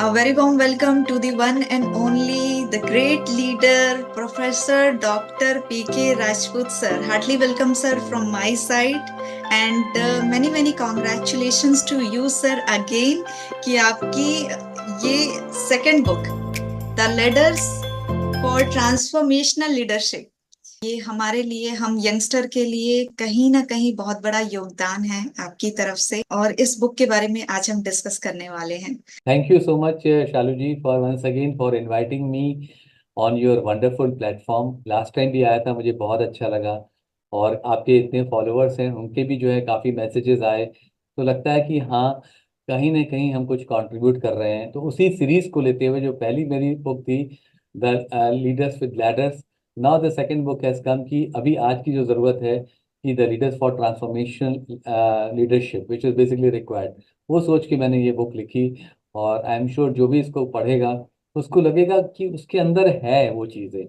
A very warm welcome to the one and only, the great leader, Professor Dr. P.K. Rajput sir. Heartily welcome, sir, from my side. And many congratulations to you, sir, again कि आपकी ये second book, The Leaders for Transformational Leadership, ये हमारे लिए, हम youngster के लिए कहीं ना कहीं बहुत बड़ा योगदान है आपकी तरफ से, और इस बुक के बारे में आज हम डिस्कस करने वाले हैं। Thank you so much, Shalu ji, for once again for inviting me on your wonderful platform. Last time भी आया था, मुझे बहुत अच्छा लगा, और आपके इतने फॉलोअर्स हैं, उनके भी जो है काफ़ी मैसेजेस आए, तो लगता है कि हाँ, कहीं ना कहीं हम कुछ कंट्रीब्यूट कर रहे हैं। तो उसी सीरीज को लेते हुए जो पहली मेरी बुक थी, the leaders with ladders, now the second book has come, कि अभी आज की जो ज़रूरत है कि the leaders for transformation leadership which is basically required, वो सोच के मैंने ये बुक लिखी। और आई एम श्योर जो भी इसको पढ़ेगा उसको लगेगा कि उसके अंदर है वो चीज़ें,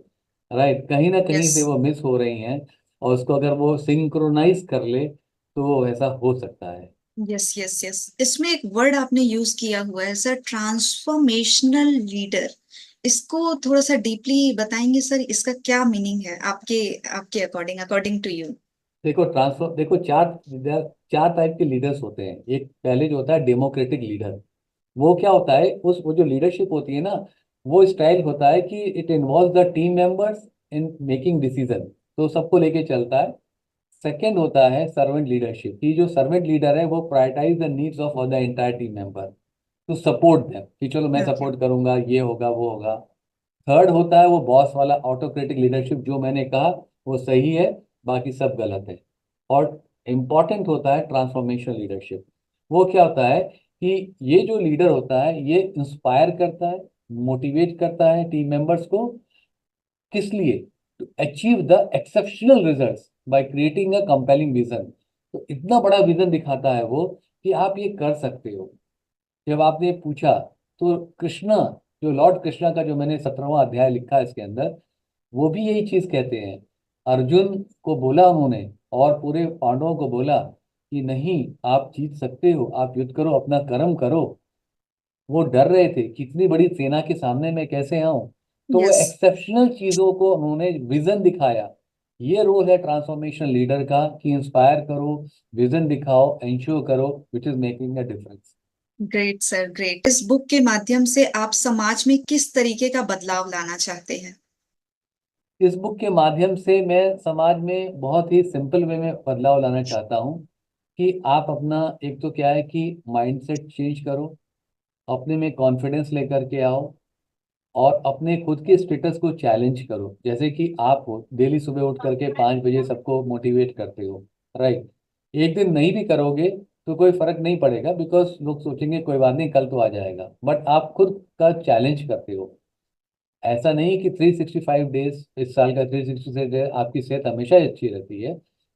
राइट, कहीं ना कहीं से यस वो मिस हो रही हैं, और उसको अगर वो सिंक्रोनाइज कर ले तो वो ऐसा हो सकता है। यस यस यस इसमें एक वर्ड आपने यूज किया हुआ है सर, ट्रांसफॉर्मेशनल लीडर। इसको थोड़ा सा डीपली बताएंगे सर, इसका क्या मीनिंग है आपके आपके अकॉर्डिंग, अकॉर्डिंग टू यू? देखो, चार टाइप के लीडर्स होते हैं। एक पहले जो होता है डेमोक्रेटिक लीडर। वो क्या होता है, उस वो जो लीडरशिप होती है ना, वो स्टाइल होता है कि it involve the team members in making decision, तो सबको लेके चलता है। सेकेंड होता है सर्वेंट लीडरशिप, की जो सर्वेंट लीडर है वो prioritise the needs of the entire team member to support them, कि चलो मैं ओके। सपोर्ट करूंगा, ये होगा वो होगा। थर्ड होता है वो बॉस वाला ऑटोक्रेटिक लीडरशिप, जो मैंने कहा वो सही है, बाकी सब गलत है। और इम्पॉर्टेंट होता है ट्रांसफॉर्मेशन लीडरशिप। वो क्या होता है कि ये जो लीडर होता है ये इंस्पायर करता है, मोटिवेट करता है टीम मेंबर्स को। किस लिए? To achieve the exceptional results by creating a compelling vision. तो इतना बड़ा विजन दिखाता है वो कि आप ये कर सकते हो। जब आपने पूछा, तो कृष्णा, जो लॉर्ड कृष्णा का जो मैंने 17वां अध्याय लिखा है इसके अंदर, वो भी यही चीज कहते हैं। अर्जुन को बोला उन्होंने, और पूरे पांडवों को बोला कि नहीं, आप जीत सकते हो, आप युद्ध करो, अपना कर्म करो। वो डर रहे थे कि इतनी बड़ी सेना के सामने मैं कैसे आऊं, तो वो यस एक्सेप्शनल चीजों को उन्होंने विजन दिखाया। ये रोल है ट्रांसफॉर्मेशन लीडर का, कि इंस्पायर करो, विजन दिखाओ, एंश्योर करो, which is making a difference. Great sir, great. इस बुक के माध्यम से आप समाज में किस तरीके का बदलाव लाना चाहते हैं? इस बुक के माध्यम से मैं समाज में बहुत ही सिंपल वे में बदलाव लाना चाहता हूँ, कि आप अपना, एक तो क्या है कि माइंडसेट चेंज करो, अपने में कॉन्फिडेंस लेकर के आओ, और अपने खुद के स्टेटस को चैलेंज करो। जैसे कि आप हो, डेली सुबह उठ करके 5 बजे सबको मोटिवेट करते हो, राइट। एक दिन नहीं भी करोगे तो कोई फर्क नहीं पड़ेगा, बिकॉज लोग सोचेंगे कोई बात नहीं, कल तो आ जाएगा, बट आप खुद का चैलेंज करते हो। ऐसा नहीं कि 365 डेज, इस साल का 366 डेज आपकी सेहत हमेशा ही अच्छी रहती है,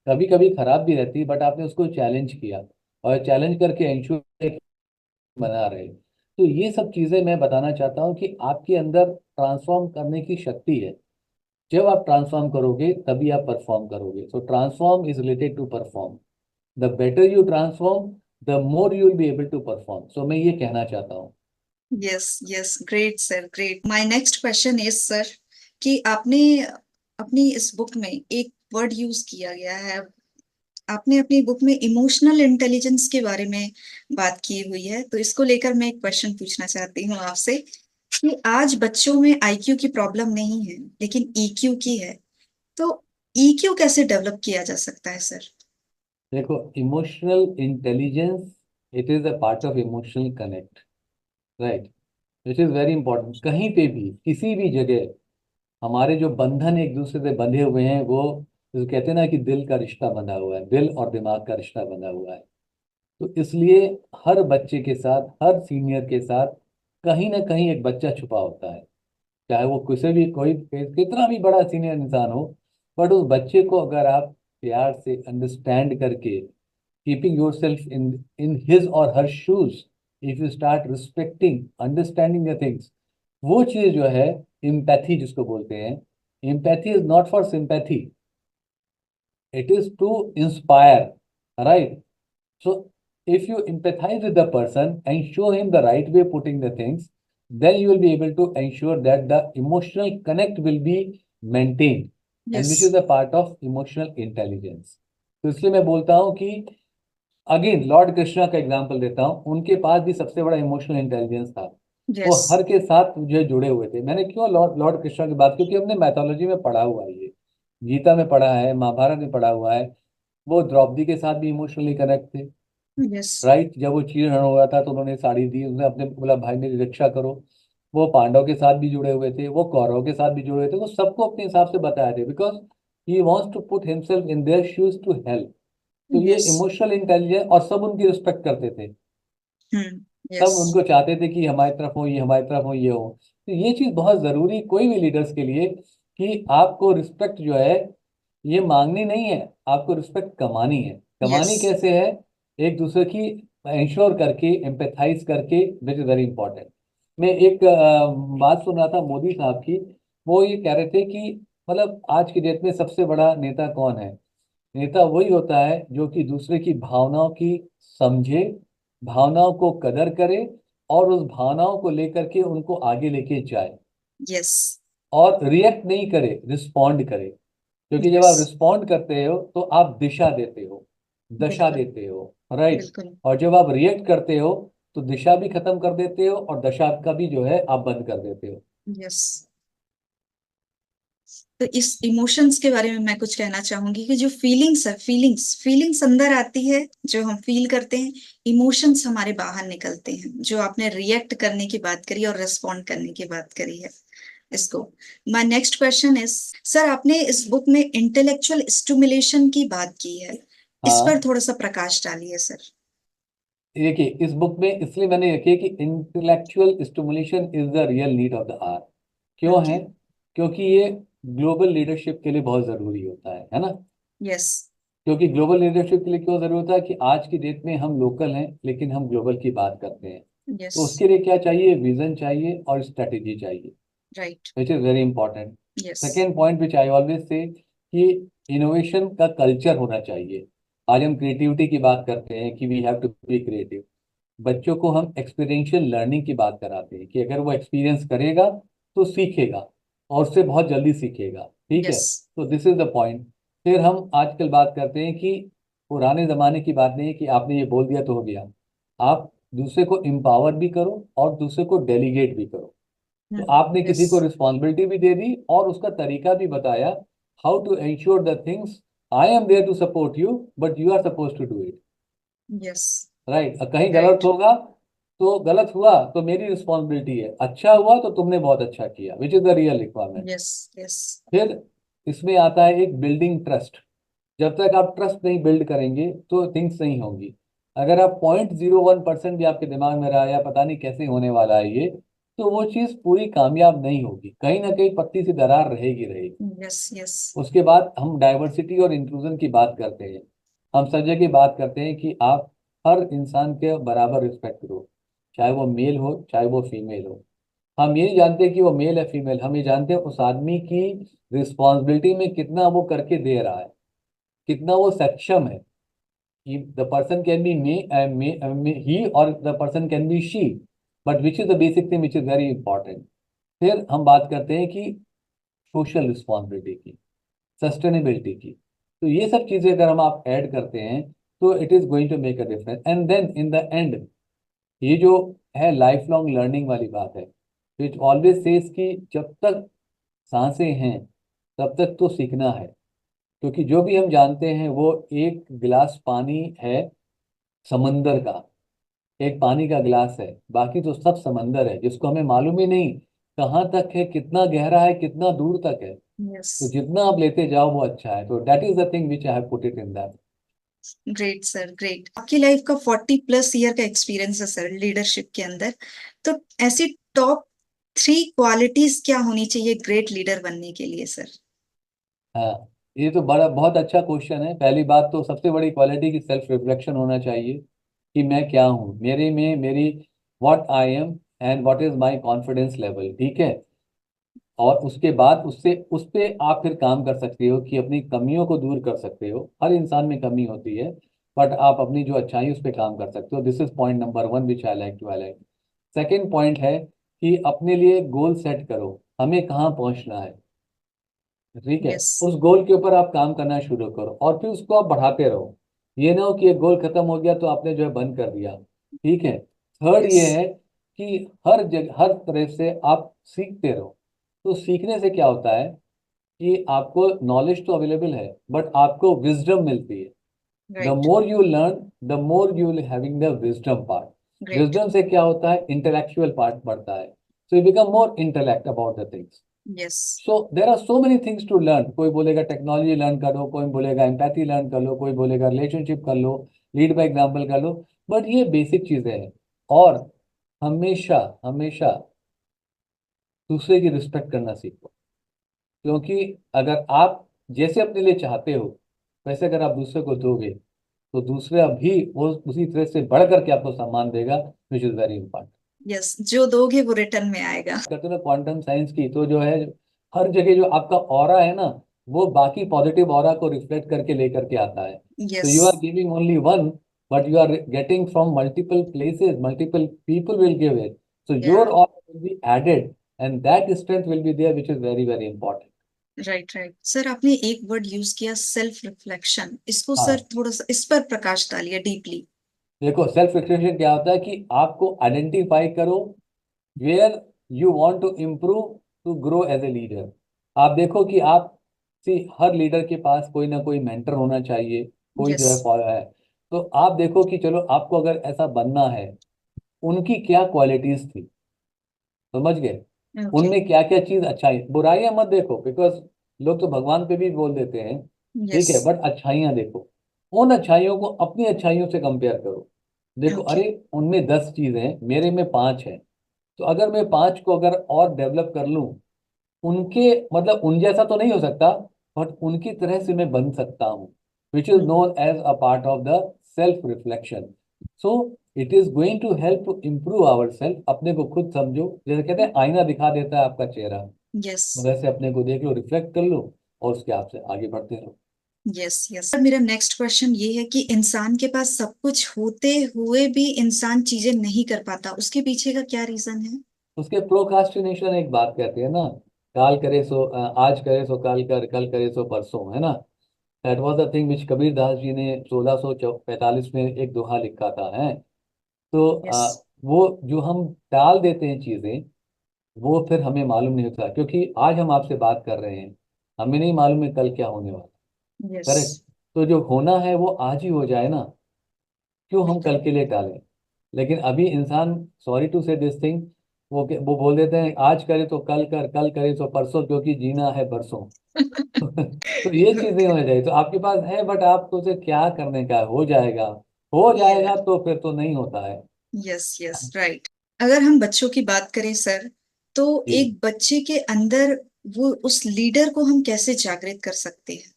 कभी कभी खराब भी रहती है, बट आपने उसको चैलेंज किया, और चैलेंज करके एंश्योर बना रहे। तो ये सब चीजें मैं बताना चाहता हूँ कि आपके अंदर ट्रांसफॉर्म करने की शक्ति है। जब आप ट्रांसफॉर्म करोगे तभी आप परफॉर्म करोगे। So transform is related to perform. The better you transform, the more you will be able to perform. So मैं ये कहना चाहता हूँ। Yes yes, great sir, great. My next question is sir, कि आपने अपनी इस बुक में एक वर्ड यूज किया गया है, आपने अपनी बुक में इमोशनल इंटेलिजेंस के बारे में बात की हुई है। तो इसको लेकर मैं एक क्वेश्चन पूछना चाहती हूँ आपसे, कि आज बच्चों में आईक्यू की प्रॉब्लम नहीं है लेकिन ईक्यू की है, तो ईक्यू कैसे डेवलप किया जा सकता है सर? देखो, emotional intelligence, it is a part of emotional connect, right. It is very important. कहीं पे भी, किसी भी जगह, हमारे जो बंधन एक दूसरे से बंधे हुए हैं, वो जो कहते हैं ना कि दिल का रिश्ता बंधा हुआ है, दिल और दिमाग का रिश्ता बंधा हुआ है। तो इसलिए हर बच्चे के साथ, हर सीनियर के साथ कहीं ना कहीं एक बच्चा छुपा होता है। चाहे वो किसी भी, कोई कितना भी बड़ा सीनियर इंसान हो, बट उस बच्चे को अगर आप प्यार से अंडरस्टैंड करके, keeping your self in his or her shoes, if you start respecting, understanding the things, वो चीज जो है, एम्पैथी जिसको बोलते हैं, empathy is not for sympathy, it is to inspire, right. So if you empathize with the person and show him the right way putting the things, then you will be able to ensure that the emotional connect will be maintained, and which is Yes. a part of emotional intelligence. तो इसलिए मैं बोलता हूँ कि again Lord Krishna का example देता हूँ, उनके पास भी सबसे बड़ा इमोशनल इंटेलिजेंस था। वो हर Yes. के साथ जो जुड़े हुए थे। मैंने क्यों लॉर्ड कृष्णा की बात, क्योंकि हमने मैथोलॉजी में पढ़ा हुआ है, ये गीता में पढ़ा है, महाभारत में पढ़ा हुआ है। वो द्रौपदी के साथ भी इमोशनली कनेक्ट थे, Yes. राइट। जब वो चीरहरण हो रहा था तो उन्होंने साड़ी दी, उन्होंने अपने बोला भाई मेरी रक्षा करो। वो पांडव के साथ भी जुड़े हुए थे, वो कौरव के साथ भी जुड़े हुए थे, वो सबको अपने हिसाब से बताए थे, because he wants to put himself in their shoes to help. तो ये Yes. इमोशनल इंटेलिजेंस, और सब उनकी रिस्पेक्ट करते थे। सब Yes. उनको चाहते थे कि हमारी तरफ हो, ये हमारी तरफ हो, ये हो। तो ये चीज बहुत जरूरी कोई भी लीडर्स के लिए, कि आपको रिस्पेक्ट जो है ये मांगनी नहीं है, आपको रिस्पेक्ट कमानी है। कमानी Yes. कैसे है? एक दूसरे की इंश्योर करके, एम्पैथाइज करके, विच इज वेरी इंपॉर्टेंट। मैं एक बात सुन रहा था मोदी साहब की। वो ये कह रहे थे कि मतलब आज की डेट में सबसे बड़ा नेता कौन है? नेता वही होता है जो कि दूसरे की भावनाओं की समझे, भावनाओं को कदर करे, और उस भावनाओं को लेकर के उनको आगे लेके जाए, Yes. और रिएक्ट नहीं करे, रिस्पॉन्ड करे। क्योंकि जब आप Yes. रिस्पॉन्ड करते हो तो आप दिशा देते हो, दशा बिल्कुल. देते हो, राइट। बिल्कुल. और जब आप रिएक्ट करते हो तो दिशा भी खत्म कर देते हो, और दशा का भी जो है आप बंद कर देते हो। Yes. तो इस इमोशंस के बारे में मैं कुछ कहना चाहूंगी कि जो फीलिंग्स है, फीलिंग्स अंदर आती है, जो हम फील करते हैं, इमोशंस हमारे बाहर निकलते हैं। जो आपने रिएक्ट करने की बात करी और रिस्पॉन्ड करने की बात करी है इसको। My next question is, sir आपने इस बुक में इंटेलेक्चुअल स्टिमुलेशन की बात की है, इस पर हाँ, थोड़ा सा प्रकाश डालिए सर। देखिए इस बुक में इसलिए मैंने लिखी है कि intellectual stimulation is the real need of the hour. क्यों ओके. है? क्योंकि ये ग्लोबल लीडरशिप के लिए बहुत जरूरी होता है ना। यस. क्योंकि ग्लोबल लीडरशिप के लिए क्यों जरूरी होता है? कि आज की डेट में हम लोकल हैं लेकिन हम ग्लोबल की बात करते हैं। यस. तो उसके लिए क्या चाहिए? विजन चाहिए और स्ट्रेटेजी चाहिए, right. Which is very important. Yes. Second point which I always say, कि इनोवेशन का कल्चर होना चाहिए। आज हम क्रिएटिविटी की बात करते हैं कि we have to be creative. बच्चों को हम एक्सपीरियंशियल लर्निंग की बात कराते हैं कि अगर वो एक्सपीरियंस करेगा तो सीखेगा, और उससे बहुत जल्दी सीखेगा, ठीक है। यस. तो दिस इज द पॉइंट। फिर हम आजकल बात करते हैं कि पुराने जमाने की बात नहीं है कि आपने ये बोल दिया तो हो गया। आप दूसरे को एम्पावर भी करो और दूसरे को डेलीगेट भी करो। तो आपने यस. किसी को रिस्पॉन्सिबिलिटी भी दे दी और उसका तरीका भी बताया, how to ensure the things. I am there to support you, but you are suppose to do it, yes. Right. कहीं गलत राइट. होगा तो गलत हुआ तो मेरी रिस्पॉन्सिबिलिटी है, अच्छा हुआ तो तुमने बहुत अच्छा किया, विच is the real requirement. Yes. Yes. फिर इसमें आता है एक बिल्डिंग ट्रस्ट। जब तक आप ट्रस्ट नहीं बिल्ड करेंगे तो थिंग्स नहीं होंगी। अगर आप 0.01% भी आपके दिमाग में रहा, या पता नहीं कैसे होने वाला है ये, तो वो चीज़ पूरी कामयाब नहीं होगी, कहीं ना कहीं पत्ती सी दरार रहेगी रहेगी। यस. यस. उसके बाद हम डाइवर्सिटी और इंक्लूजन की बात करते हैं। हम सब जगह बात करते हैं कि आप हर इंसान के बराबर रिस्पेक्ट करो, चाहे वो मेल हो चाहे वो फीमेल हो। हम ये नहीं जानते कि वो मेल है फीमेल, हम ये जानते हैं उस आदमी की रिस्पॉन्सिबिलिटी में कितना वो करके दे रहा है, कितना वो सक्षम है। कि द पर्सन कैन बी ही, और the person can be she, but which is the basic thing which is very important. फिर हम बात करते हैं कि सोशल रिस्पॉन्सिबिलिटी की, सस्टेनेबिलिटी की। तो ये सब चीजें अगर हम आप ऐड करते हैं तो it is going to make a difference, and then in the end ये जो है लाइफ लॉन्ग लर्निंग वाली बात है, विच ऑलवेज सेज कि जब तक सांसें हैं तब तक तो सीखना है। क्योंकि जो भी हम जानते हैं वो एक गिलास पानी है समंदर का, एक पानी का गिलास है, बाकी तो सब समंदर है जिसको हमें मालूम ही नहीं कहाँ तक है, कितना गहरा है, कितना दूर तक है। यस. तो जितना आप लेते जाओ वो अच्छा है। तो that is the thing which I have put it in that. Great sir, great. आपकी लाइफ का 40+ ईयर का एक्सपीरियंस है सर लीडरशिप के अंदर। तो ऐसी टॉप 3 क्वालिटीज क्या होनी चाहिए ग्रेट लीडर बनने के लिए सर? हाँ, ये तो बड़ा बहुत अच्छा क्वेश्चन है। पहली बात तो सबसे बड़ी क्वालिटी की सेल्फ रिफ्लेक्शन होना चाहिए, कि मैं क्या हूँ, मेरे में मेरी what I am and what is my confidence level, ठीक है। और उसके बाद उससे उस पे आप फिर काम कर सकते हो कि अपनी कमियों को दूर कर सकते हो। हर इंसान में कमी होती है, बट आप अपनी जो अच्छाई उस पर काम कर सकते हो। This is point number 1 which I like to highlight. Second point है कि अपने लिए गोल सेट करो, हमें कहाँ पहुंचना है। ठीक है, यस उस गोल के ऊपर आप काम करना शुरू करो और फिर उसको आप बढ़ाते रहो। ये ना हो कि एक गोल खत्म हो गया तो आपने जो है बंद कर दिया। ठीक है। थर्ड यस ये है कि हर जगह हर तरह से आप सीखते रहो। तो सीखने से क्या होता है कि आपको नॉलेज तो अवेलेबल है बट आपको विजडम मिलती है। The right more you learn, the more you will having the wisdom part. Great wisdom से क्या होता है, इंटेलेक्चुअल पार्ट बढ़ता है। So you become more intellect about the things. Yes so there are so many things to learn. कोई बोलेगा technology learn करो, कोई बोलेगा एम्पैथी लर्न कर लो, कोई बोलेगा रिलेशनशिप कर लो, लीड बाय एग्जाम्पल कर लो। बट ये बेसिक चीजें हैं। और हमेशा हमेशा दूसरे की रिस्पेक्ट करना सीखो। क्योंकि अगर आप जैसे अपने लिए चाहते हो वैसे अगर आप दूसरे को दोगे तो दूसरा भी वो उसी तरह से बढ़ करके आपको सम्मान देगा, विच इज वेरी इंपॉर्टेंट। यस जो दोगे वो रिटर्न में आएगा। करते हो ना क्वांटम साइंस की, तो जो है हर जगह जो आपका ऑरा है ना, वो बाकी पॉजिटिव ऑरा को रिफ्लेक्ट करके लेकर के आता है। तो yes you are giving only one but you are getting from multiple places, multiple people will give it. So या your aura will be added and that strength will be there, which is very very important. Right right sir, आपने एक word use किया self reflection, इसको sir हाँ, थोड़ा सा इस पर प्रकाश डालिए डीपली। देखो सेल्फ रिफ्लेक्शन क्या होता है कि आपको आइडेंटिफाई करो where you want to improve to grow as a leader. आप देखो कि आप सी हर लीडर के पास कोई ना कोई मेंटर होना चाहिए, कोई यस जो है है। तो आप देखो कि चलो आपको अगर ऐसा बनना है, उनकी क्या क्वालिटीज थी, समझ गए, ओके उनमें क्या क्या चीज अच्छाई बुराइयां मत देखो, बिकॉज लोग तो भगवान पे भी बोल देते हैं। ठीक यस है, बट अच्छाइयां देखो। उन अच्छाइयों को अपनी अच्छाइयों से कंपेयर करो। देखो ओके अरे उनमें 10 चीजें हैं, मेरे में 5 है। तो अगर मैं 5 को अगर और डेवलप कर लूं, उनके मतलब उन जैसा तो नहीं हो सकता बट उनकी तरह से मैं बन सकता हूँ, which is known as a part of the self reflection. So it is going to help to improve our self. अपने को खुद समझो, जैसे कहते हैं आईना दिखा देता है आपका चेहरा, यस वैसे अपने को देख लो, रिफ्लेक्ट कर लो और उसके आप से आगे बढ़ते रहो। यस यस सर, मेरा नेक्स्ट क्वेश्चन ये है कि इंसान के पास सब कुछ होते हुए भी इंसान चीजें नहीं कर पाता, उसके पीछे का क्या रीजन है? उसके प्रोकास्टिनेशन एक बात कहते हैं ना, काल करे सो आज करे सो काल कर, कल करे सो परसों, है ना। That was the thing which Kabir Das ji ने 1645 में एक दोहा लिखा था है। तो यस वो जो हम टाल देते हैं चीजें, वो फिर हमें मालूम नहीं होता, क्योंकि आज हम आपसे बात कर रहे हैं, हमें नहीं मालूम है कल क्या होने वाला। Yes correct. तो जो होना है वो आज ही हो जाए ना, क्यों हम बिल्कुल कल के लिए टालें। लेकिन अभी इंसान, सॉरी टू से दिस थिंग, वो बोल देते हैं आज करे तो कल कर, कल करे तो परसों, क्योंकि जीना है बरसों। तो ये चीजें ओके होनी चाहिए। तो आपके पास है बट आपको उसे क्या करने का है? हो जाएगा, हो जाएगा, तो फिर तो नहीं होता है। Yes yes right. अगर हम बच्चों की बात करें सर, तो जी, एक बच्चे के अंदर वो उस लीडर को हम कैसे जागृत कर सकते हैं?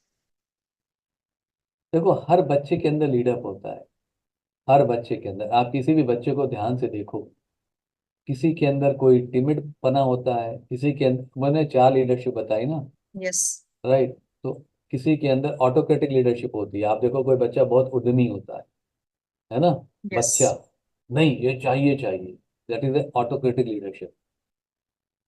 देखो हर बच्चे के अंदर लीडर होता है। हर बच्चे के अंदर, आप किसी भी बच्चे को ध्यान से देखो, किसी के अंदर कोई टिमिड पना होता है, किसी के अंदर, मैंने 4 लीडरशिप बताई ना, यस राइट। तो किसी के अंदर ऑटोक्रेटिक लीडरशिप होती है। आप देखो कोई बच्चा बहुत उद्यमी होता है ना, यस बच्चा, नहीं ये चाहिए चाहिए, दैट इज ऑटोक्रेटिक लीडरशिप।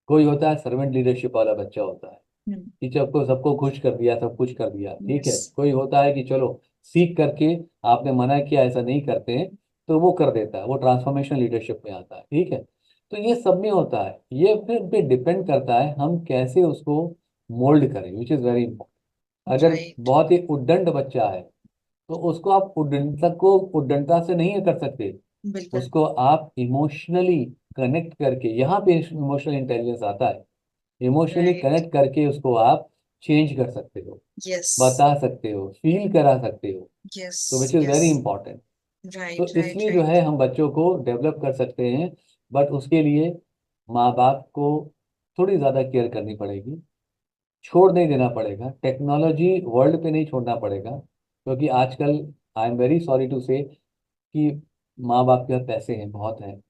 कोई होता है सर्वेंट लीडरशिप वाला बच्चा होता है, कि सबको सबको खुश कर दिया, सब कुछ कर दिया, ठीक यस है। कोई होता है कि चलो सीख करके, आपने मना किया ऐसा नहीं करते हैं, तो वो कर देता है, वो ट्रांसफॉर्मेशन लीडरशिप में आता है। ठीक है। तो ये सब में होता है, ये फिर पे डिपेंड करता है हम कैसे उसको मोल्ड करें, विच इज़ वेरी इंपॉर्टेंट। अगर राइट बहुत ही उद्दंड बच्चा है तो उसको आप उद्दंडता को उद्दंडता से नहीं कर सकते। बिल्कुल उसको आप इमोशनली कनेक्ट करके, यहाँ पे इमोशनल इंटेलिजेंस आता है, इमोशनली राइट कनेक्ट करके उसको आप चेंज कर सकते हो, यस बता सकते हो, फील करा सकते हो। यस तो which is yes very important. तो राइट राइट इसलिए जो राइट है हम बच्चों को डेवलप कर सकते हैं, बट उसके लिए माँ बाप को थोड़ी ज़्यादा केयर करनी पड़ेगी। छोड़ नहीं देना पड़ेगा, टेक्नोलॉजी वर्ल्ड पे नहीं छोड़ना पड़ेगा, क्योंकि आजकल I am very sorry to say कि माँ बाप के पास पैसे हैं, बहुत हैं,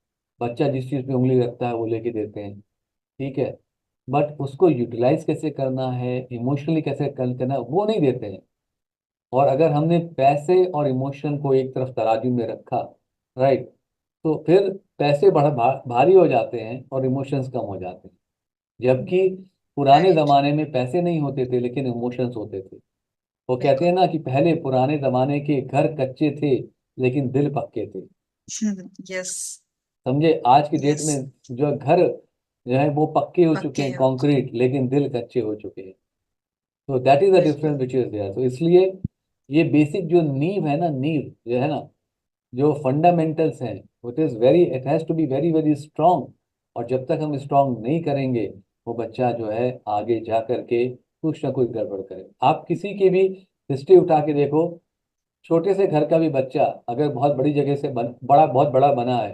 बच्चा जिस चीज़ पे उंगली रखता है वो लेके देते हैं। ठीक है। बट उसको यूटिलाइज कैसे करना है, इमोशनली कैसे करना है, वो नहीं देते हैं। और अगर हमने पैसे और इमोशन को एक तरफ तराजू में रखा, राइट, तो फिर पैसे भारी हो जाते हैं और इमोशंस कम हो जाते हैं। जबकि पुराने राइट। जमाने में पैसे नहीं होते थे लेकिन इमोशंस होते थे। वो कहते हैं बिल्कुल। ना कि पहले पुराने जमाने के घर कच्चे थे लेकिन दिल पक्के थे। यस। समझे, आज की डेट यस। में जो घर जो है वो पक्के हो चुके पक्के हैं, हो। कंक्रीट, लेकिन दिल कच्चे हो चुके हैं। तो दैट इज द बिल्कुल। Difference which is there. तो इसलिए ये बेसिक जो नींव है ना, नींव जो है ना, जो फंडामेंटल्स हैं, it has to be very very strong. और जब तक हम स्ट्रांग नहीं करेंगे, वो बच्चा जो है आगे जा करके कुछ ना कुछ गड़बड़ करे। आप किसी की भी हिस्ट्री उठा के देखो, छोटे से घर का भी बच्चा अगर बहुत बड़ी जगह से बहुत बड़ा बना है,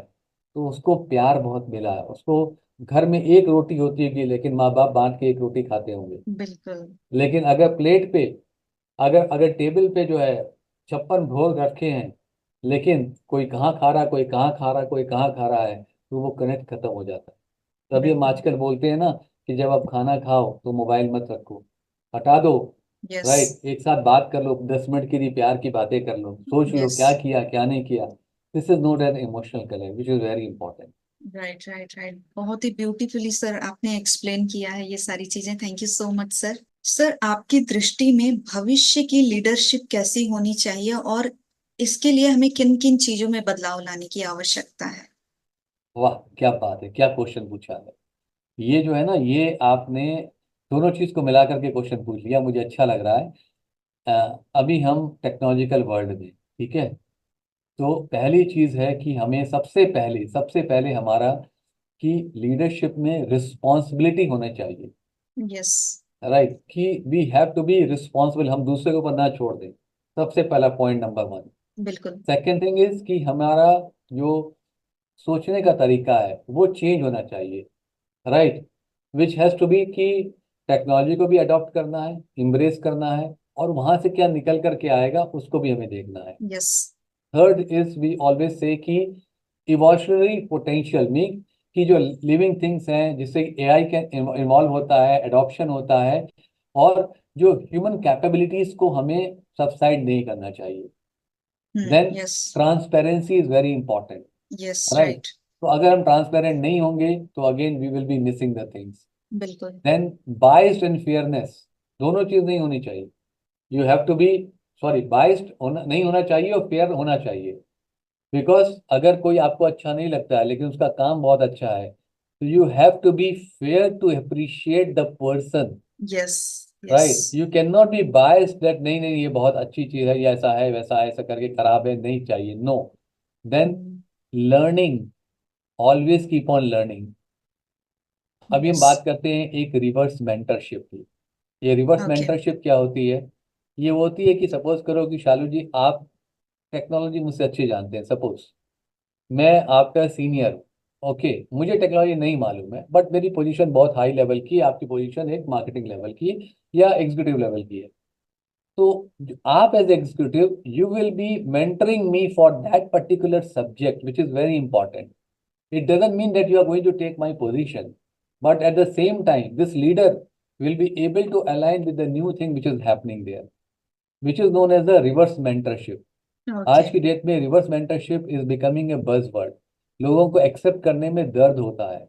तो उसको प्यार बहुत मिला है। उसको घर में एक रोटी होती है लेकिन माँ बाप बांट के एक रोटी खाते होंगे। बिल्कुल। लेकिन अगर प्लेट पे, अगर अगर टेबल पे जो है 56 भोग रखे हैं, लेकिन कोई कहाँ खा रहा है, कोई कहाँ खा रहा है, कोई कहाँ खा रहा है, तो वो कनेक्ट खत्म हो जाता है। तभी हम बिल्कुल। आजकल बोलते हैं ना कि जब आप खाना खाओ तो मोबाइल मत रखो, हटा दो। यस। राइट, एक साथ बात कर लो, 10 मिनट के लिए प्यार की बातें कर लो, सोच लो यस। क्या किया क्या नहीं किया। This is note an emotional connect which is very important. Right, right, right. बहुत ही ब्यूटीफुली सर आपने एक्सप्लेन किया है ये सारी चीजें। Thank you so much sir. Sir, आपकी दृष्टि में भविष्य की लीडरशिप कैसी होनी चाहिए, और इसके लिए हमें किन किन चीजों में बदलाव लाने की आवश्यकता है? वाह, क्या बात है, क्या क्वेश्चन पूछा है। ये जो है ना, ये आपने दोनों चीज को मिला करके क्वेश्चन पूछ लिया, मुझे अच्छा लग रहा है। अभी हम टेक्नोलॉजिकल वर्ल्ड में, ठीक है, तो पहली चीज है कि हमें सबसे पहले हमारा कि लीडरशिप में रिस्पॉन्सिबिलिटी होना चाहिए। यस। राइट, कि we have to be responsible, हम दूसरे के ऊपर ना छोड़ दें। सबसे पहला पॉइंट नंबर वन। बिल्कुल। सेकेंड थिंग इज कि हमारा जो सोचने का तरीका है वो चेंज होना चाहिए। Right, which has to be कि टेक्नोलॉजी को भी अडॉप्ट करना है, इम्ब्रेस करना है, और वहां से क्या निकल करके आएगा उसको भी हमें देखना है। Yes. Third is we always say कि इवोल्यूशनरी पोटेंशियल मीन कि जो लिविंग थिंग्स हैं जिससे एआई का इन्वॉल्व होता है, एडॉप्शन होता है, और जो ह्यूमन कैपेबिलिटीज को हमें सबसाइड नहीं करना चाहिए। Then yes. Transparency is very important. Yes. Right, right. तो अगर हम ट्रांसपेरेंट नहीं होंगे तो again we will be missing the things. बिल्कुल। देन बाइस्ड एंड फेयरनेस, दोनों चीज नहीं होनी चाहिए। You have to be, sorry, biased होना नहीं होना चाहिए और फेयर होना चाहिए। बिकॉज अगर कोई आपको अच्छा नहीं लगता है लेकिन उसका काम बहुत अच्छा है, तो you have to be fair to appreciate the person. Yes. Yes. Right, you can not be biased that नहीं नहीं ये बहुत अच्छी चीज है, ये ऐसा है वैसा है, ऐसा करके खराब है, नहीं चाहिए, no. Then learning, always keep on learning. अभी हम यस। बात करते हैं एक रिवर्स मेंटरशिप की। ये रिवर्स ओके। मेंटरशिप क्या होती है? ये वो होती है कि सपोज करो कि शालू जी आप टेक्नोलॉजी मुझसे अच्छी जानते हैं, सपोज मैं आपका सीनियर हूँ। ओके, मुझे टेक्नोलॉजी नहीं मालूम है बट मेरी पोजीशन बहुत हाई लेवल की है, आपकी पोजीशन एक मार्केटिंग लेवल की या एग्जीक्यूटिव लेवल की है। तो आप as executive you will be mentoring me for that particular subject which is very important. It doesn't mean that you are going to take my position, but at the same time, this leader will be able to align with the new thing which is happening there, which is known as the reverse mentorship. Okay. आज की date में reverse mentorship is becoming a buzzword. लोगों को accept करने में दर्द होता है,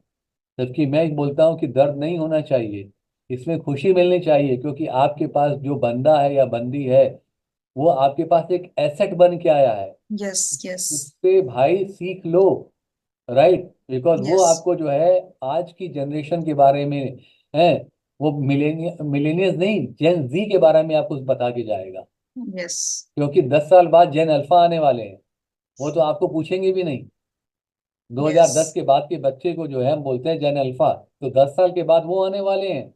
जबकि मैं बोलता हूँ कि दर्द नहीं होना चाहिए, इसमें खुशी मिलनी चाहिए, क्योंकि आपके पास जो बंदा है या बंदी है, वो आपके पास एक एसेट बन के आया है। यस। यस। उससे भाई सीख लो। राइट, बिकॉज वो यस। आपको जो है आज की जनरेशन के बारे में है, वो मिलेनियल्स नहीं, जेन जी के बारे में आपको बता के जाएगा। यस। क्योंकि 10 साल बाद जेन अल्फा आने वाले हैं, वो तो आपको पूछेंगे भी नहीं। यस। 2010 के बाद के बच्चे को जो है हम बोलते हैं जेन अल्फा, तो 10 साल के बाद वो आने वाले हैं।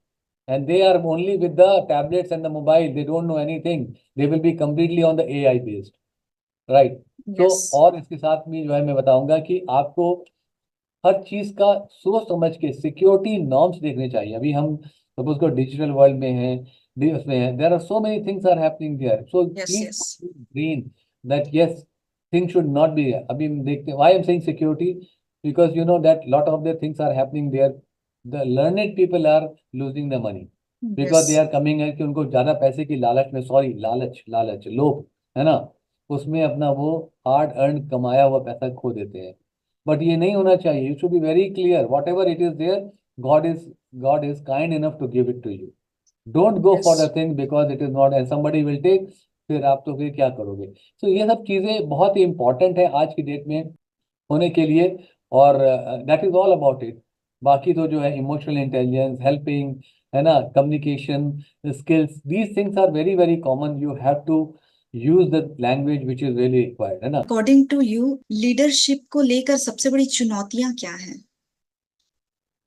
And they are only with the tablets and the mobile, they don't know anything, they will be completely on the AI based. Right, तो यस। और इसके साथ में जो है मैं बताऊंगा कि आपको हर चीज का सोच समझ के सिक्योरिटी नॉर्म्स देखने चाहिए। अभी हम सपोज को डिजिटल वर्ल्ड में हैं, उसमें है, there are so many things are happening there, so yes. Please yes. Green that yes, things should not be. अभी हम देखते हैं, why I am saying security, because you know that lot of there things are happening there, the learned people are losing the money, yes. Because they are coming है कि उनको ज्यादा पैसे की लालच में, सॉरी लालच, लोभ, है ना, उसमें अपना वो हार्ड अर्न कमाया हुआ पैसा खो देते हैं। बट ये नहीं होना चाहिए. You should be very clear, whatever it is there, God is kind enough to give it to you. Don't go for the Yes. Thing because it is not and somebody will take. फिर आप तो फिर क्या करोगे? तो ये सब चीजें बहुत ही इंपॉर्टेंट है आज की डेट में होने के लिए. और that is all about it. बाकी तो जो है इमोशनल इंटेलिजेंस, हेल्पिंग, है ना, communication skills, these things are very very common. You have to use the language which is really required, है ना. अकॉर्डिंग टू यू लीडरशिप को लेकर सबसे बड़ी चुनौतियां क्या हैं?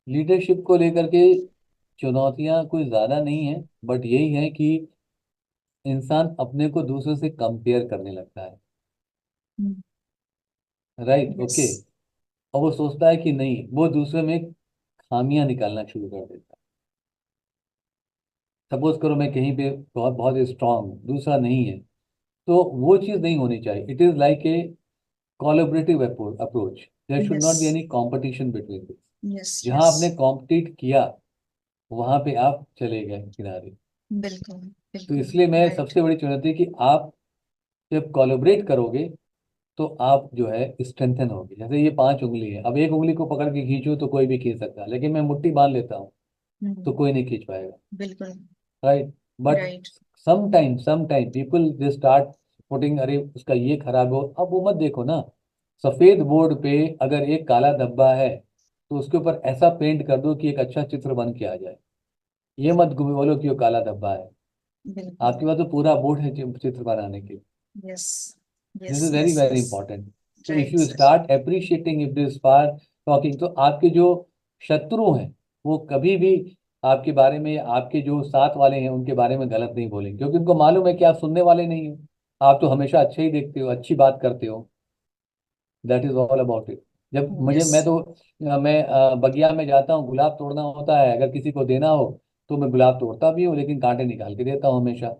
लीडरशिप को लेकर के चुनौतियां कोई ज्यादा नहीं है, बट यही है कि इंसान अपने को दूसरों से कंपेयर करने लगता है. Right, yes. ओके. और वो सोचता है कि नहीं, वो दूसरे में खामियां निकालना शुरू कर देता है. सपोज करो मैं कहीं पे बहुत बहुत स्ट्रांग, दूसरा नहीं है, तो वो चीज़ नहीं होनी चाहिए. It is like a collaborative approach. There should yes. Not be any competition between this. Yes. जहां यस. आपने कॉम्पिटिट किया, वहां पे आप चले गए किनारे. बिल्कुल. तो बिल्कुल. इसलिए मैं राइट. सबसे बड़ी चुनौती कि आप जब कोलैबोरेट करोगे तो आप जो है स्ट्रेंथन होगे. जैसे ये 5 उंगली है, अब एक उंगली को पकड़ के खींचो तो कोई भी खींच सकता है, लेकिन मैं मुट्ठी बांध लेता हूँ तो कोई नहीं खींच पाएगा. बिल्कुल. Right. But right. Sometime people they start putting, अरे उसका ये खराब हो. अब वो मत देखो ना, सफेद बोर्ड पे अगर एक काला धब्बा है तो उसके ऊपर ऐसा पेंट कर दो कि एक अच्छा चित्र बन के आ जाए. ये मत बोलो कि वो काला धब्बा है. बिल्कुल. आपके पास तो पूरा बोर्ड है चित्र बनाने के. Yes. This yes. Is very yes. Very yes. Important. तो if right you sir. Start appreciating if this पार टॉकिंग, तो आपके जो शत्रु हैं वो कभी भी आपके बारे में, आपके जो साथ वाले हैं उनके बारे में गलत नहीं बोलेंगे, क्योंकि उनको मालूम है कि आप सुनने वाले नहीं हो. आप तो हमेशा अच्छे ही देखते हो, अच्छी बात करते हो. That is all about it. जब मुझे, यस. मैं बगिया में जाता हूँ, गुलाब तोड़ना होता है, अगर किसी को देना हो तो मैं गुलाब तोड़ता भी हूँ, लेकिन कांटे निकाल के देता हूँ हमेशा.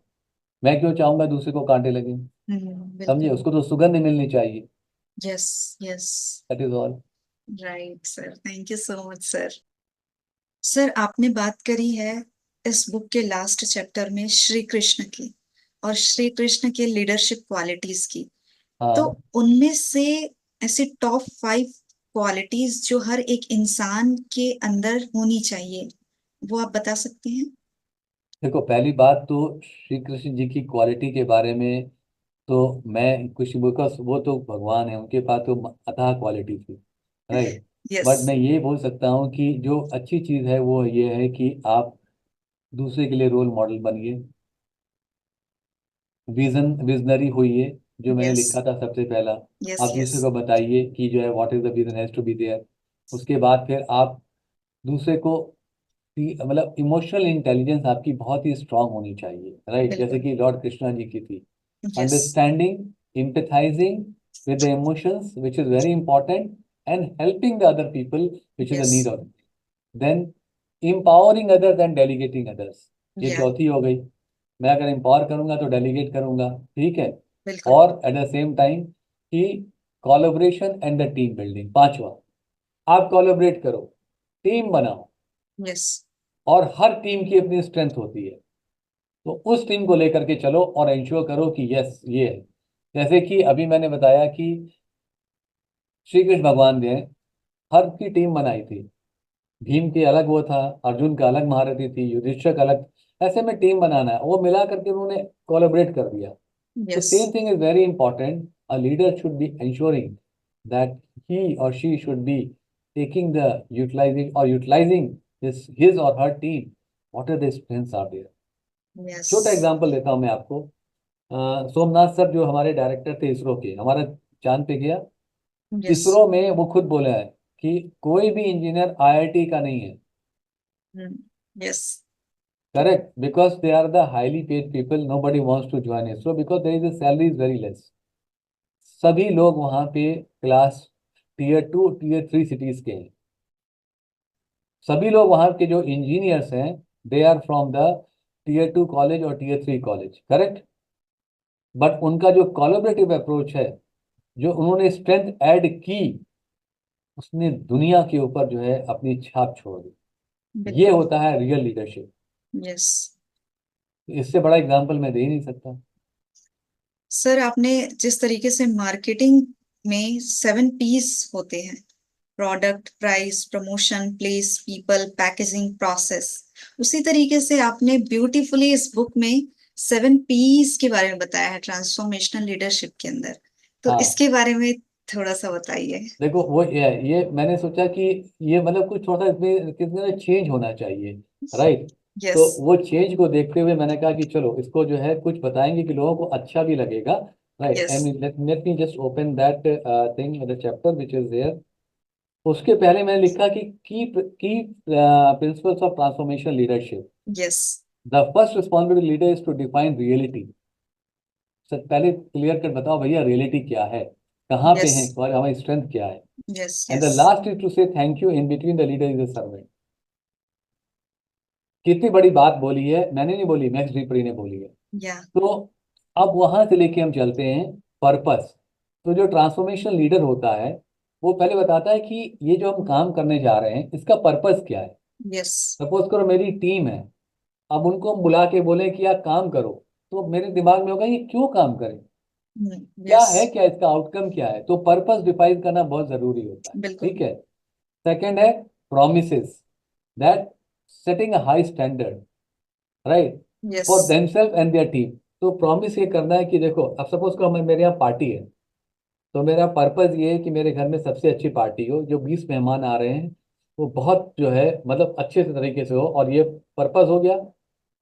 मैं क्यों चाहूंगा दूसरे को कांटे लगे? समझे, बिल्कुल. उसको तो सुगंध मिलनी चाहिए. Yes. Yes. That is all. Right sir. Thank you so much sir. Sir आपने बात करी है इस बुक के लास्ट चैप्टर में श्री कृष्ण की और श्री कृष्ण के लीडरशिप क्वालिटीज की. तो हाँ, उनमें से ऐसी टॉप 5 क्वालिटीज जो हर एक इंसान के अंदर होनी चाहिए, वो आप बता सकते हैं? देखो, पहली बात तो श्री कृष्ण जी की क्वालिटी के बारे में तो मैं कुछ, बिकॉज वो तो भगवान है, उनके पास तो अथाह क्वालिटी थी. राइट. यस. बट मैं ये बोल सकता हूँ कि जो अच्छी चीज़ है वो ये है कि आप दूसरे के लिए रोल मॉडल बनिए. विजनरी होइए, जो मैंने यस. लिखा था सबसे पहला. यस. आप यस. दूसरे को बताइए कि जो है what is the vision has to be there. उसके बाद फिर आप दूसरे को मतलब इमोशनल इंटेलिजेंस आपकी बहुत ही स्ट्रांग होनी चाहिए. राइट, जैसे बिल्कुल. कि लॉर्ड कृष्णा जी की थी. Yes. Understanding, empathizing with the emotions, which is very important, and helping the other people, which is the yes. need of it. Then empowering others and delegating others. ये या. चौथी हो गई. मैं अगर एम्पावर करूंगा तो डेलीगेट करूंगा. ठीक है. बिल्कुल. और एट द सेम टाइम कि collaboration and the team building, पांचवा. आप कोलैबोरेट करो, टीम बनाओ, यस. और हर टीम की अपनी स्ट्रेंथ होती है, तो उस टीम को लेकर के चलो और इंश्योर करो कि यस ये है. जैसे कि अभी मैंने बताया कि श्री कृष्ण भगवान ने हर की टीम बनाई थी. भीम की अलग वो था, अर्जुन का अलग महारथी थी, युधिष्ठिर का अलग. ऐसे में टीम बनाना है, वो मिला करके उन्होंने कोलैबोरेट कर दिया. तो yes. Same thing is very important. A leader should be ensuring that he or she should be taking the utilizing his or her team, what are the strengths are there. Yes. छोटा example देता हूँ मैं आपको. Somnath sir जो हमारे director थे इसरो के, हमारा चांद पे गया. यस. इसरो में वो खुद बोले हैं कि कोई भी इंजीनियर आईआईटी का नहीं है. Yes. Correct, because they are the highly paid people. Nobody wants to join ISRO because there is salary is very less. सभी लोग वहाँ पे क्लास टीयर 2 टीयर 3 सिटीज के हैं. सभी लोग वहाँ के जो इंजीनियर्स हैं, they are from the tier 2 college और टीयर 3 कॉलेज. करेक्ट. बट उनका जो कोलैबोरेटिव अप्रोच है, जो उन्होंने स्ट्रेंथ ऐड की, उसने दुनिया के ऊपर जो है अपनी छाप छोड़ दी. ये बिल्कुल. होता है रियल लीडरशिप. यस. इससे बड़ा एग्जाम्पल मैं दे ही नहीं सकता. सर आपने जिस तरीके से मार्केटिंग में 7 P's होते हैं: product, price, promotion, place, people, packaging, process. उसी तरीके से आपने ब्यूटीफुली इस बुक में 7 P's के बारे में बताया है ट्रांसफॉर्मेशनल लीडरशिप के अंदर। तो हाँ, इसके बारे में थोड़ा सा बताइए। देखो वो ये मैंने सोचा कि ये मतलब कुछ थोड़ा सा इसमें कितने चेंज होना चाहिए, राइट। यस। तो वो चेंज को देखते हुए मैंने कहा कि चलो इसको जो है कुछ बताएंगे कि लोगों को अच्छा भी लगेगा, right. Yes. And let me just open that thing the chapter which is there. उसके पहले मैंने लिखा कि की principles of transformation leadership. Yes. The first responsibility leader is to define reality. Sir पहले क्लियर कर बताओ भैया रियलिटी क्या है, कहाँ पे यस। है, हमारी स्ट्रेंथ क्या है। Yes. And the yes. Last is to say thank you in between the leader is the servant. कितनी बड़ी बात बोली है, मैंने नहीं बोली, मैक्स डीपरी ने बोली है। या। तो अब वहां से लेके हम चलते हैं पर्पस। तो जो ट्रांसफॉर्मेशन लीडर होता है वो पहले बताता है कि ये जो हम काम करने जा रहे हैं इसका पर्पस क्या है। यस। सपोज करो मेरी टीम है, अब उनको हम बुला के बोले कि यार काम करो, तो मेरे दिमाग में होगा ये क्यों काम करें, क्या यस। है, क्या इसका आउटकम क्या है। तो पर्पस डिफाइन करना बहुत जरूरी होता है, बिल्कुल। ठीक है। सेकंड है promises, that setting a high standard, right, yes. For themselves and their team. तो प्रॉमिस ये करना है कि देखो अब सपोज को मेरे यहाँ पार्टी है, तो मेरा पर्पस ये है कि मेरे घर में सबसे अच्छी पार्टी हो, जो 20 मेहमान आ रहे हैं वो बहुत जो है मतलब अच्छे से तरीके से हो, और ये पर्पस हो गया। यस।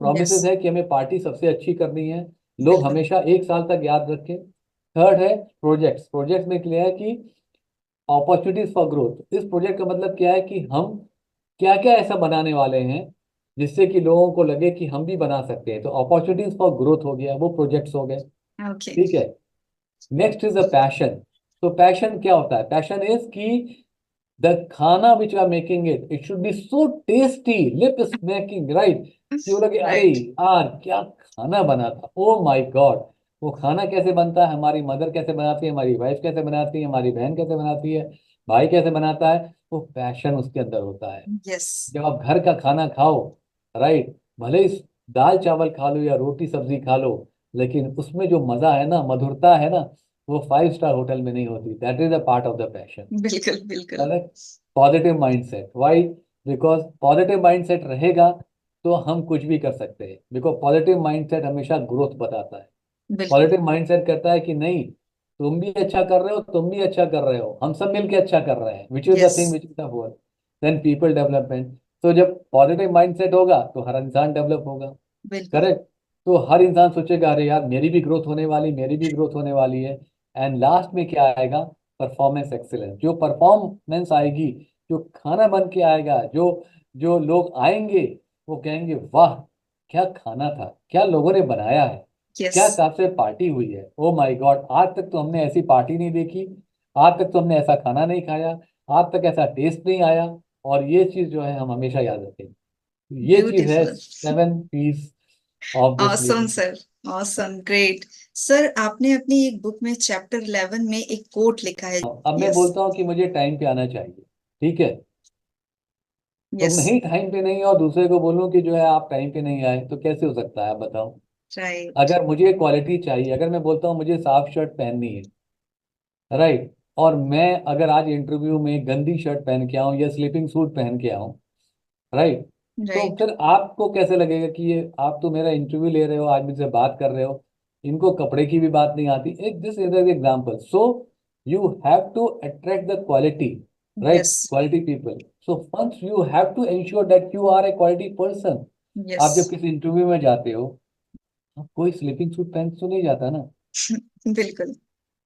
प्रोमिसेस है कि हमें पार्टी सबसे अच्छी करनी है, लोग बिल्कुल। हमेशा 1 साल तक याद रखें। थर्ड है प्रोजेक्ट्स। प्रोजेक्ट में क्लियर है कि अपॉर्चुनिटीज फॉर ग्रोथ। इस प्रोजेक्ट का मतलब क्या है कि हम क्या क्या ऐसा बनाने वाले हैं जिससे कि लोगों को लगे कि हम भी बना सकते हैं। तो अपॉर्चुनिटीज फॉर ग्रोथ हो गया, वो प्रोजेक्ट्स हो गए, ओके। ठीक है। Next is a passion. तो पैशन क्या होता है, पैशन इज कि द खाना which are making it should be so tasty, lip smacking, right, कि वो लगे अरे राइट। यार क्या खाना बना था, ओ माय गॉड। वो खाना कैसे बनता है, हमारी मदर कैसे बनाती है, हमारी वाइफ कैसे बनाती है, हमारी बहन कैसे बनाती है, भाई कैसे बनाता है, वो पैशन उसके अंदर होता है। यस। जब आप घर का खाना खाओ, राइट, भले ही दाल चावल खा लो या रोटी सब्जी खा लो, लेकिन उसमें जो मजा है ना, मधुरता है ना, वो 5 स्टार होटल में नहीं होती। That is a part of the passion. बिल्कुल। बिल्कुल। Correct. Positive mindset, why, because positive mindset रहेगा तो हम कुछ भी कर सकते हैं, बिकॉज पॉजिटिव माइंडसेट हमेशा ग्रोथ बताता है। बिल्कुल। पॉजिटिव माइंडसेट कहता है कि नहीं, तुम भी अच्छा कर रहे हो, तुम भी अच्छा कर रहे हो, हम सब मिलके अच्छा कर रहे हैं, which is the yes. Thing which is the work. Then people development. तो जब पॉजिटिव माइंडसेट होगा तो हर इंसान डेवलप होगा, बिल्कुल। करेक्ट। तो हर इंसान सोचेगा अरे यार मेरी भी ग्रोथ होने वाली, मेरी भी ग्रोथ होने वाली है। एंड लास्ट में क्या आएगा, परफॉर्मेंस एक्सीलेंस। जो परफॉर्मेंस आएगी, जो खाना बन के आएगा, जो जो लोग आएंगे वो कहेंगे वाह क्या खाना था, क्या लोगों ने बनाया है, यस। क्या हिसाब से पार्टी हुई है, ओ माय गॉड, आज तक तो हमने ऐसी पार्टी नहीं देखी, आज तक तो हमने ऐसा खाना नहीं खाया, आज तक ऐसा टेस्ट नहीं आया। और ये चीज जो है हम हमेशा याद रखेंगे। ये चीज है beautiful. 7 piece of this awesome leader. Sir. Awesome, great. Sir, आपने अपनी एक बुक में चैप्टर 11 में एक कोट लिखा है। अब मैं यस। बोलता हूँ कि मुझे टाइम पे आना चाहिए, ठीक है। तो यस। मैं ही टाइम पे नहीं और दूसरे को बोलूँ कि जो है आप टाइम पे नहीं आए, तो कैसे हो सकता है, आप बताओ। राइट। अगर मुझे क्वालिटी चाहिए, अगर मैं बोलता हूँ मुझे साफ शर्ट पहननी है, राइट, और मैं अगर आज इंटरव्यू में गंदी शर्ट पहन के आऊँ या स्लीपिंग सूट पहन के आऊँ, राइट, तो राइट। फिर आपको कैसे लगेगा कि ये आप तो मेरा इंटरव्यू ले रहे हो, आज मुझसे बात कर रहे हो, इनको कपड़े की भी बात नहीं आती। एक this is example. So you have to attract the quality, right, yes. Quality people. So first you have to ensure that you are a quality person. Yes. आप जब किसी इंटरव्यू में जाते हो, कोई स्लीपिंग सूट पहन के तो नहीं जाता ना, बिल्कुल।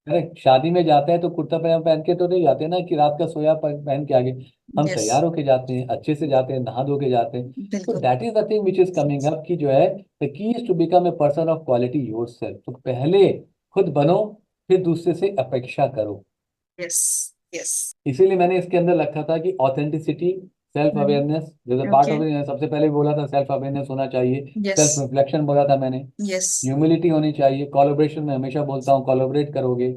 करेक्ट। शादी में जाते हैं तो कुर्ता पजामा पहन के तो नहीं जाते ना कि रात का सोया पहन के आगे। हम यस। तैयार होके जाते हैं, अच्छे से जाते हैं, नहा धो के जाते हैं। तो बिल्कुल। That is the thing which is coming up कि जो है the key is to become a person of quality yourself. तो पहले खुद बनो, फिर दूसरे से अपेक्षा करो। यस। यस। इसीलिए मैंने इसके अंदर रखा था कि ऑथेंटिसिटी, सेल्फ अवेयरनेस जैसे पार्ट ओके। ऑफ, सबसे पहले भी बोला था सेल्फ अवेयरनेस होना चाहिए, यस। सेल्फ रिफ्लेक्शन बोला था मैंने, यस। ह्यूमिलिटी होनी चाहिए, कोलैबोरेशन में हमेशा बोलता हूँ कोलैबोरेट करोगे,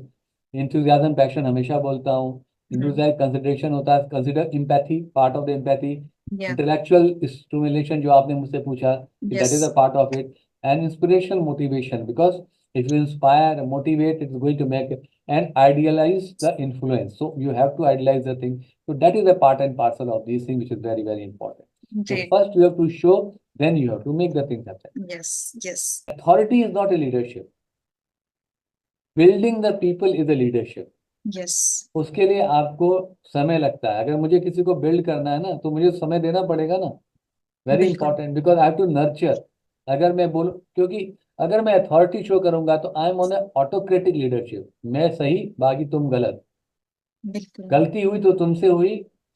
इंथुजियाज्म पैशन हमेशा बोलता हूँ, इंथुजियाज्म कंसिडरेशन होता है, consider empathy, part of the empathy, yeah. Intellectual stimulation जो आपने मुझसे पूछा कि that yes. Is a part of it, and inspirational motivation because if you inspire motivate it's going to make and idealize the influence. So you have to idealize the thing. So that is a part and parcel of these things, which is very, very important. So Great. first you have to show, then you have to make the things happen. Yes, yes, Authority is not a leadership. Building the people is a leadership. yes. उसके लिए आपको समय लगता है. अगर मुझे किसी को बिल्ड करना है ना, तो मुझे समय देना पड़ेगा ना. वेरी बिल्कुल, important, because I have to nurture. अगर मैं बोलूं, क्योंकि अगर मैं अथॉरिटी शो करूंगा तो I am on autocratic leadership. मैं सही, बाकी तुम गलत. बिल्कुल. गलती हुई तो तुमसे हुई,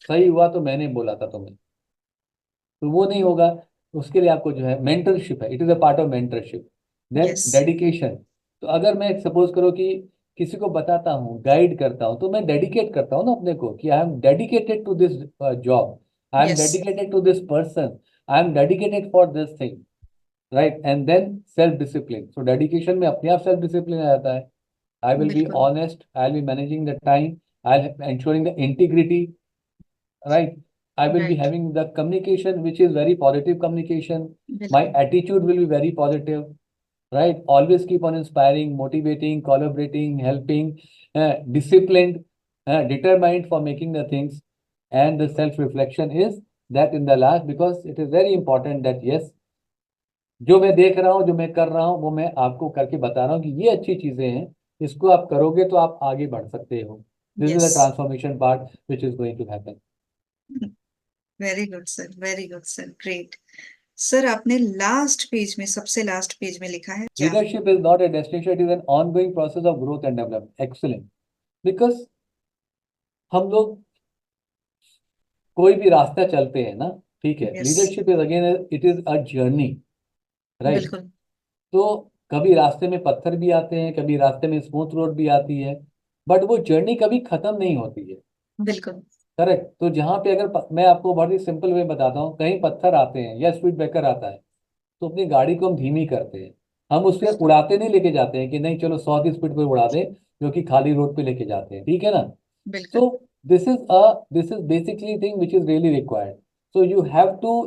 सही हुआ तो मैंने बोला था तुम्हें. तो वो नहीं होगा. उसके लिए आपको जो है मेंटरशिप है. It is a part of mentorship. Then yes, dedication. तो अगर मैं सपोज करो कि किसी को बताता हूँ, गाइड करता हूँ, तो मैं डेडिकेट करता हूँ ना अपने को, कि I am dedicated to this job, I am yes. Dedicated to this person, I am dedicated for this thing. Right. And then self discipline. So dedication में अपने आप सेल्फ डिसिप्लिन आ जाता है. आई विल बी बिल्कुल, honest, I will be managing the time, I will ensuring the integrity. Right. I will be right. having the communication which is very positive communication. My बिल्कुल, attitude will be very positive. Right. Always keep on inspiring, motivating, collaborating, helping, disciplined, determined for making the things. And the self reflection is that in the last, because it is very important that yes, जो मैं देख रहा हूँ, जो मैं कर रहा हूँ, वो मैं आपको करके बता रहा हूँ कि ये अच्छी चीजें हैं. इसको आप करोगे तो आप आगे बढ़ सकते हो. This is yes. The transformation part which is going to happen. Very good sir, very good sir, great. Sir, आपने लास्ट पेज में, सबसे लास्ट पेज में लिखा है क्या? Leadership is not a destination, it is an ongoing process of growth and development. Excellent. Because हम लोग कोई भी रास्ता चलते हैं ना, ठीक है, yes, leadership is again, it is a journey. Right. बिल्कुल, तो कभी रास्ते में पत्थर भी आते हैं, कभी रास्ते में स्मूथ रोड भी आती है, बट वो जर्नी कभी खत्म नहीं होती है. बिल्कुल. करेक्ट. तो जहाँ पे अगर मैं आपको बहुत ही सिंपल वे बताता हूँ, कहीं पत्थर आते हैं या स्पीड ब्रेकर आता है, तो अपनी गाड़ी को हम धीमी करते हैं. हम उससे बिल्कुल, उड़ाते नहीं लेके जाते हैं कि नहीं चलो 100 की स्पीड पे उड़ा दें, जो कि खाली रोड पे लेके जाते हैं. ठीक है ना. बिल्कुल. So this is basically thing which is really required. So you have to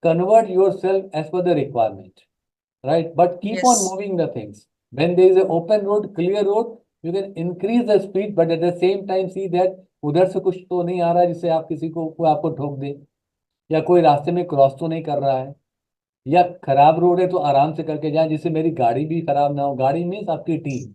convert yourself as per the requirement, right? But keep yes, on moving the things. When there is an open road, clear road, you can increase the speed, but at the same time see that उधर से कुछ तो नहीं आ रहा है जिससे आप किसी को, कोई आपको ठोक दे, या कोई रास्ते में क्रॉस तो नहीं कर रहा है, या खराब रोड है तो आराम से करके जाए जिससे मेरी गाड़ी भी खराब ना हो. गाड़ी मीन्स आपकी टीम.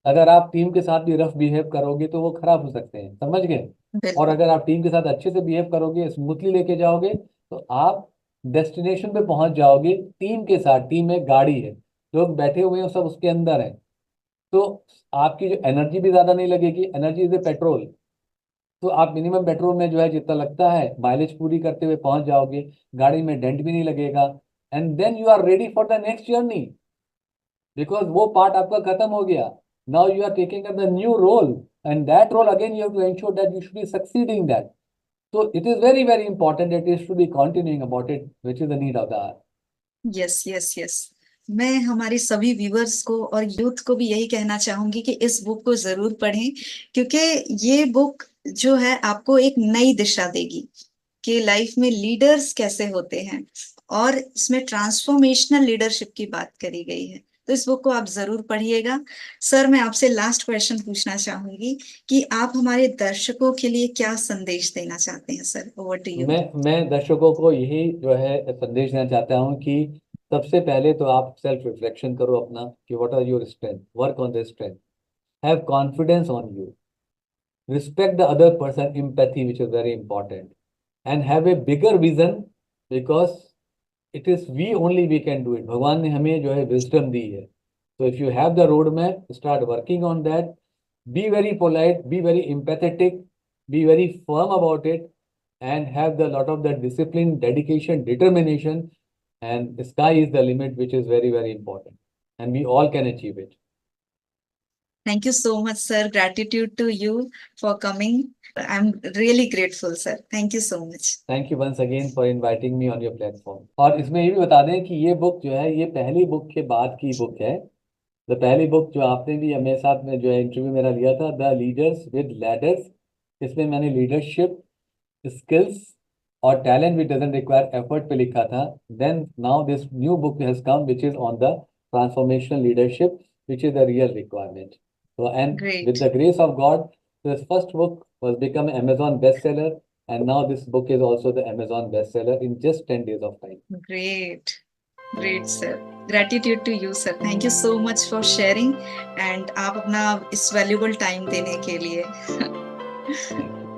अगर आप टीम के साथ भी रफ बिहेव करोगे तो वो खराब हो सकते हैं. समझ गए. और बिल्कुल. अगर आप टीम के साथ अच्छे से बिहेव करोगे, स्मूथली लेके जाओगे, तो आप डेस्टिनेशन पे पहुंच जाओगे. टीम के साथ, टीम में गाड़ी है, लोग बैठे हुए हैं, सब उसके अंदर है, तो आपकी जो एनर्जी भी ज्यादा नहीं लगेगी. Energy is a petrol. तो आप मिनिमम पेट्रोल में जो है जितना लगता है, माइलेज पूरी करते हुए पहुंच जाओगे. गाड़ी में डेंट भी नहीं लगेगा. And then you are ready for the next journey, because वो पार्ट आपका खत्म हो गया. Now you are taking up the new role, and that role again you have to ensure that you should be succeeding that. So it is very, very important that it should be continuing about it, which is the need of the hour. Yes, yes, yes. मैं हमारे सभी viewers को और youth को भी यही कहना चाहूंगी कि इस बुक को जरूर पढ़ें, क्योंकि ये बुक जो है आपको एक नई दिशा देगी कि लाइफ में लीडर्स कैसे होते हैं, और इसमें ट्रांसफॉर्मेशनल लीडरशिप की बात करी गई है. तो इस बुक को आप जरूर पढ़िएगा. सर, मैं आपसे लास्ट क्वेश्चन पूछना चाहूंगी कि आप हमारे दर्शकों के लिए क्या संदेश देना चाहते हैं सर? Over to you. मैं दर्शकों को यही जो है संदेश देना चाहता हूँ कि सबसे पहले तो आप सेल्फ रिफ्लेक्शन करो अपना, कि what are your strength, work on the strength, have confidence on you, respect the other person, empathy which is very important, and have a bigger vision, because it is we only we can do it. भगवान ने हमें जो है wisdom दी है. So if you have the roadmap, start working on that. Be very polite, be very empathetic, be very firm about it, and have the lot of the discipline, dedication, determination, and the sky is the limit, which is very, very important. And we all can achieve it. Thank you so much, sir. Gratitude to you for coming. I'm really grateful, sir. Thank you so much. Thank you once again for inviting me on your platform. और इसमें ये भी बता दें कि ये book जो है, ये पहली बुक के बाद की बुक है. द पहली बुक जो आपने भी मेरे साथ में जो है इंटरव्यू मेरा लिया था, द लीडर्स विद लैडर्स, इसमें मैंने लीडरशिप स्किल्स और talent which doesn't require effort पे लिखा था. Then now this new book has come which is on the transformational leadership, which is the real requirement. So, and Great. with the grace of God, this first book was become an Amazon bestseller, and now this book is also the Amazon bestseller in just 10 days of time. Great. Great, sir. Gratitude to you, sir. Thank you so much for sharing and आप अपना इस valuable time देने के लिए. Thank you.